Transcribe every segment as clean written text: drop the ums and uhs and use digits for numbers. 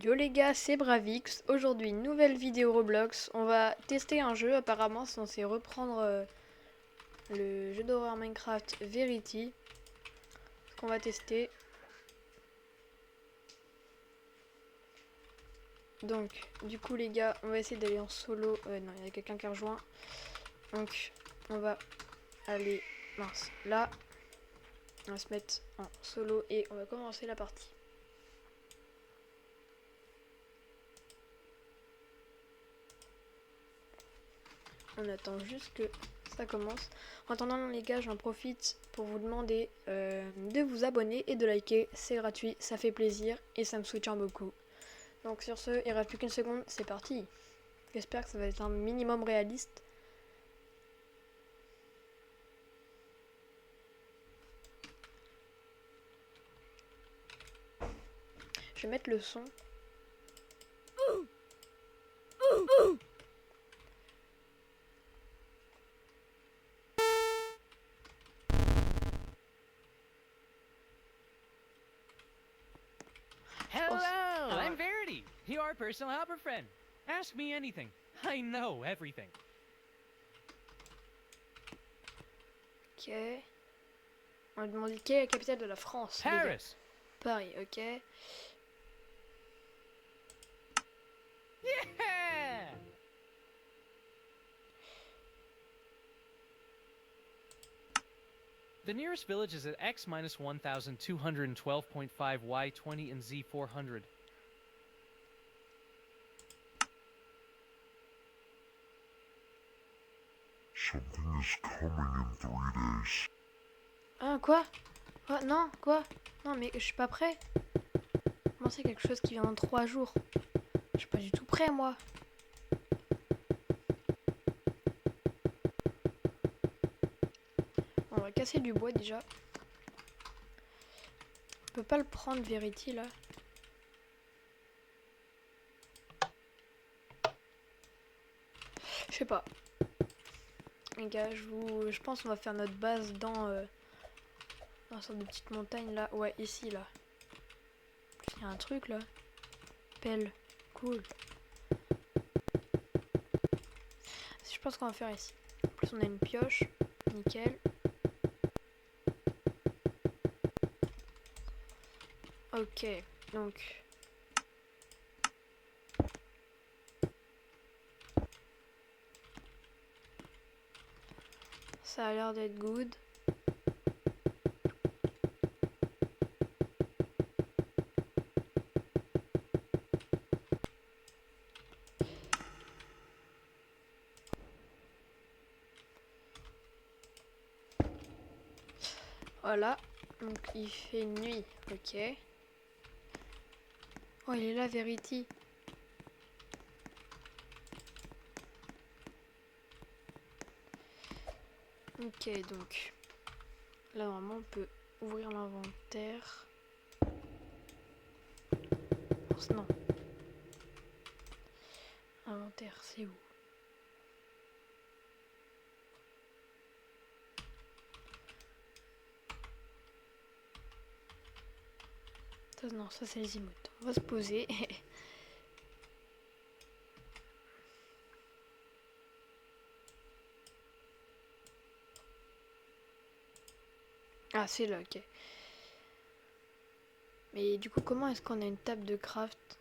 Yo les gars, c'est Bravix. Aujourd'hui, nouvelle vidéo Roblox. On va tester un jeu. Apparemment, c'est censé reprendre le jeu d'horreur Minecraft Verity. Ce qu'on va tester. Donc, du coup, les gars, on va essayer d'aller en solo. Non, il y a quelqu'un qui a rejoint. Donc, on va aller mince, là. On va se mettre en solo et on va commencer la partie. On attend juste que ça commence. En attendant les gars, j'en profite pour vous demander de vous abonner et de liker. C'est gratuit, ça fait plaisir et ça me soutient beaucoup. Donc sur ce, il reste plus qu'une seconde, c'est parti. J'espère que ça va être un minimum réaliste. Je vais mettre le son. Hello, I'm Verity, your personal helper friend. Ask me anything. I know everything. Ok. On va demander quelle est la capitale de la France, les gars. Paris. Paris, ok. Yeah! The nearest village is at X minus 1212.5 Y20 and Z400. Something is coming in 3 days. Ah, quoi? Quoi? Non, quoi? Non, mais je suis pas prêt. Comment c'est quelque chose qui vient dans 3 jours? Je suis pas du tout prêt, moi. On va casser du bois déjà. On peut pas le prendre Verity là. Je sais pas. Les gars, je pense qu'on va faire notre base dans une sorte de petite montagne là. Ouais, ici là. Il y a un truc là. Pelle. Cool. Je pense qu'on va faire ici. En plus, on a une pioche. Nickel. Ok, donc ça a l'air d'être good. Voilà, donc il fait nuit, ok. Oh, il est là, Verity. Ok, donc là normalement on peut ouvrir l'inventaire. Non. Inventaire, c'est où? Ça, non, ça c'est les emotes. On va se poser. Ah, c'est là, ok. Mais du coup, comment est-ce qu'on a une table de craft?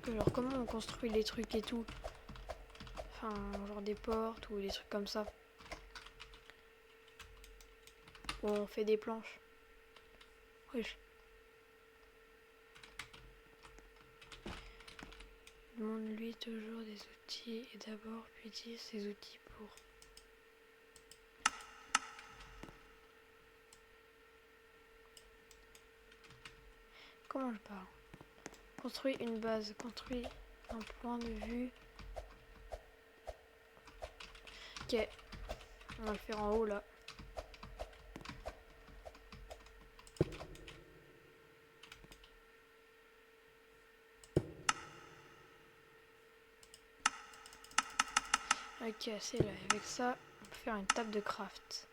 Genre, comment on construit les trucs et tout? Enfin, genre des portes ou des trucs comme ça. Ou on fait des planches. Wesh. Demande-lui toujours des outils et d'abord puis utilise ces outils pour... Comment je parle? Construis une base, construis un point de vue. Ok, on va le faire en haut là. Ok, c'est là. Avec ça, on peut faire une table de craft.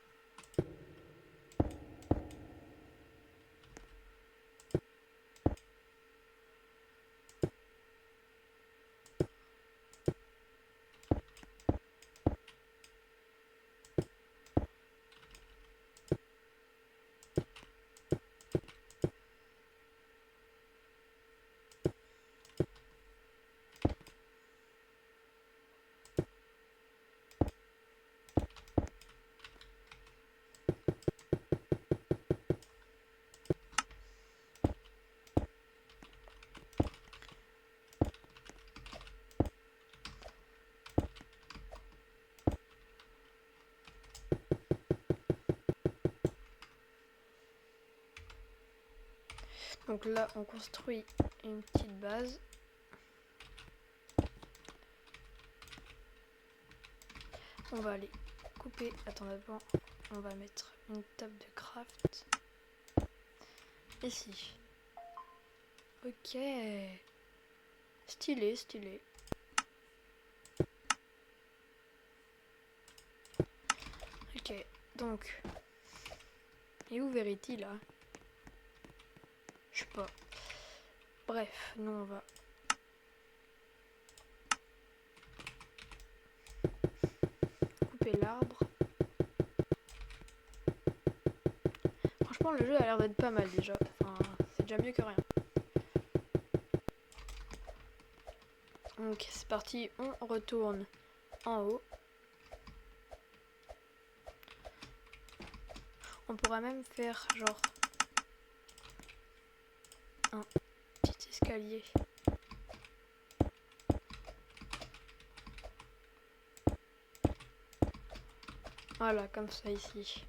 Donc là, on construit une petite base. On va aller couper. Attends, d'abord, on va mettre une table de craft. Ici. Ok. Stylé, stylé. Ok, donc. Et où Verity là? Je sais pas. Bref, nous on va couper l'arbre. Franchement, le jeu a l'air d'être pas mal déjà. Enfin, c'est déjà mieux que rien. Donc c'est parti, on retourne en haut. On pourra même faire genre un petit escalier. Voilà, comme ça ici.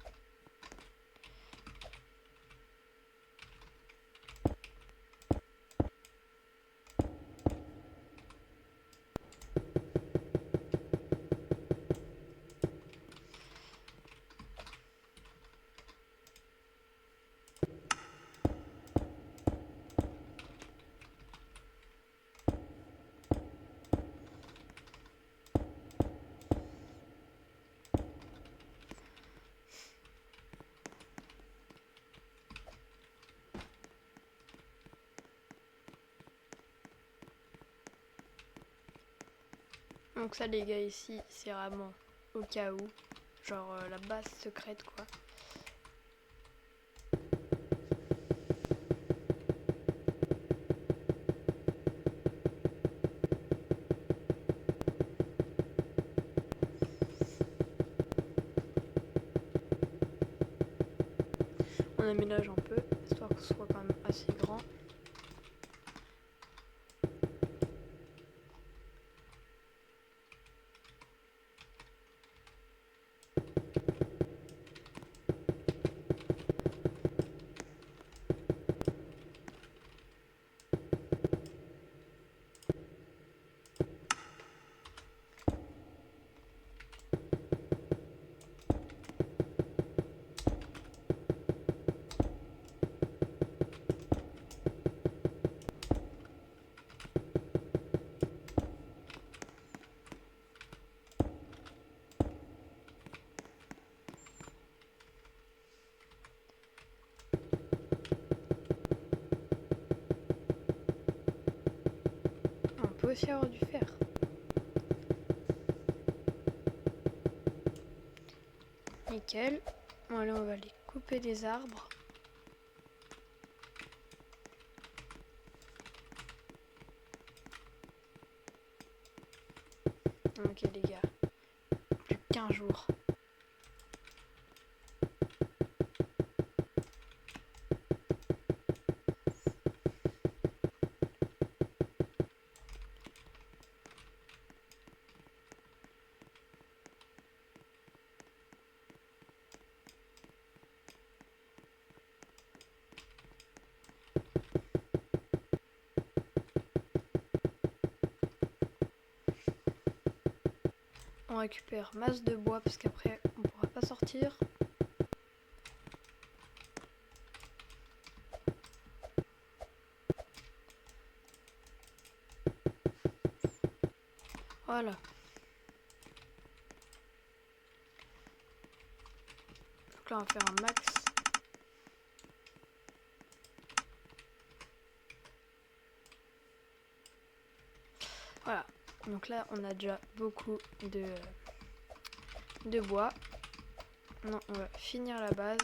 Donc ça les gars ici c'est vraiment au cas où, genre la base secrète quoi. On aménage un peu, histoire que ce soit quand même assez grand. On peut aussi avoir du fer. Nickel. Voilà, on va aller couper des arbres. Ok les gars, plus qu'un jour. On récupère masse de bois parce qu'après on pourra pas sortir. Voilà. Donc là on va faire un max. Voilà. Donc là on a déjà beaucoup de bois. Non, on va finir la base.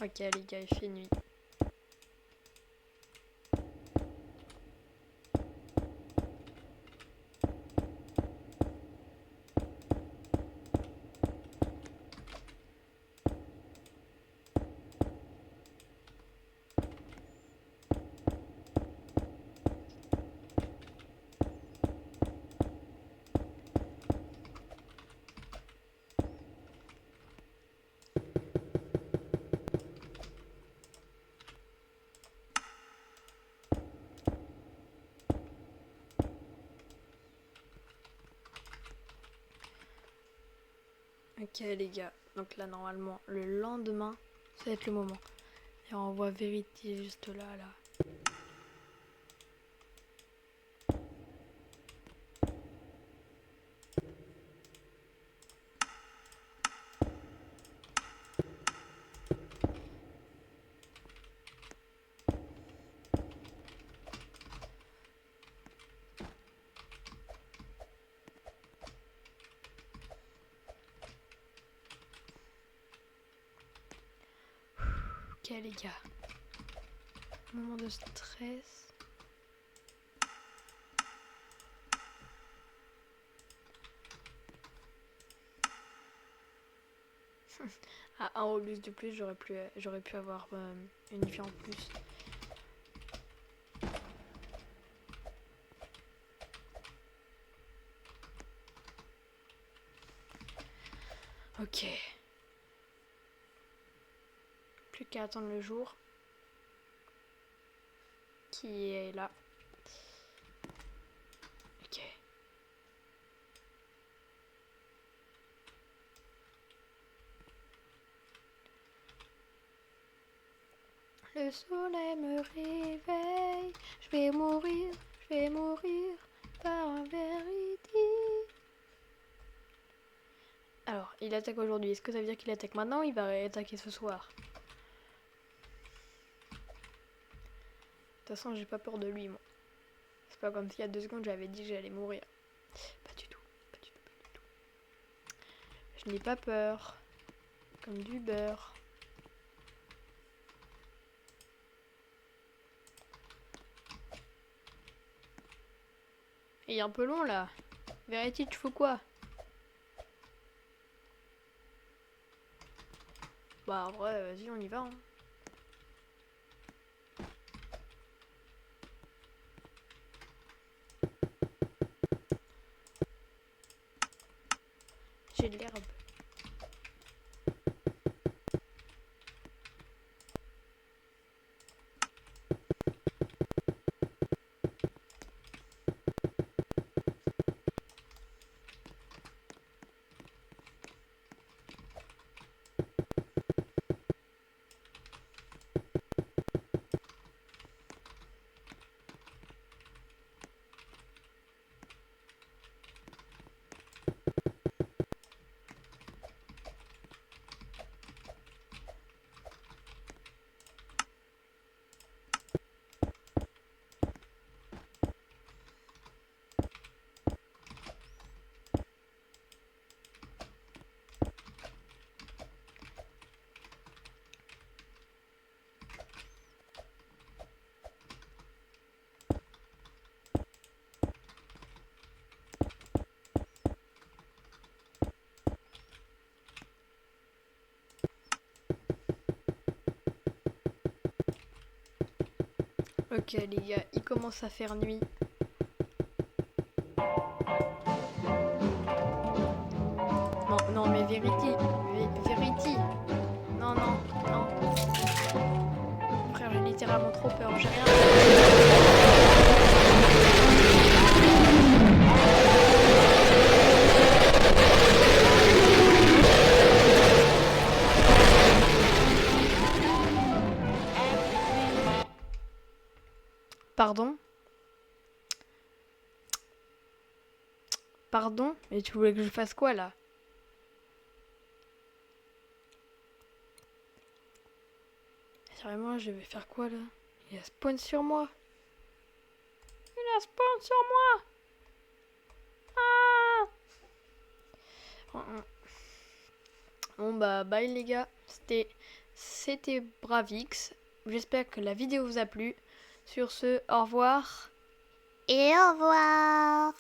Ok les gars, il fait nuit. Ok les gars, donc là normalement le lendemain, ça va être le moment. Et on voit Verity juste là. Ok les gars, moment de stress. À un Robux de plus, j'aurais pu avoir une vie en plus. Ok. Plus qu'à attendre le jour. Qui est là. Ok. Le soleil me réveille. Je vais mourir par un Verity. Alors, il attaque aujourd'hui. Est-ce que ça veut dire qu'il attaque maintenant ou il va attaquer ce soir? De toute façon, j'ai pas peur de lui, moi. C'est pas comme s'il y a 2 secondes, j'avais dit que j'allais mourir. Pas du tout, pas du tout, pas du tout. Je n'ai pas peur. Comme du beurre. Il est un peu long, là. Verity, tu fais quoi? Bah, en vrai, vas-y, on y va, hein. J'ai de l'herbe. Ok les gars, il commence à faire nuit. Non, non mais Verity, Verity. Non, non, non. Frère, j'ai littéralement trop peur, j'ai rien. Pardon? Pardon? Mais tu voulais que je fasse quoi là? Sérieusement, je vais faire quoi là? Il a spawn sur moi. Il a spawn sur moi. Ah! Bon bah bye les gars. c'était Bravix. J'espère que la vidéo vous a plu. Sur ce, au revoir. Et au revoir.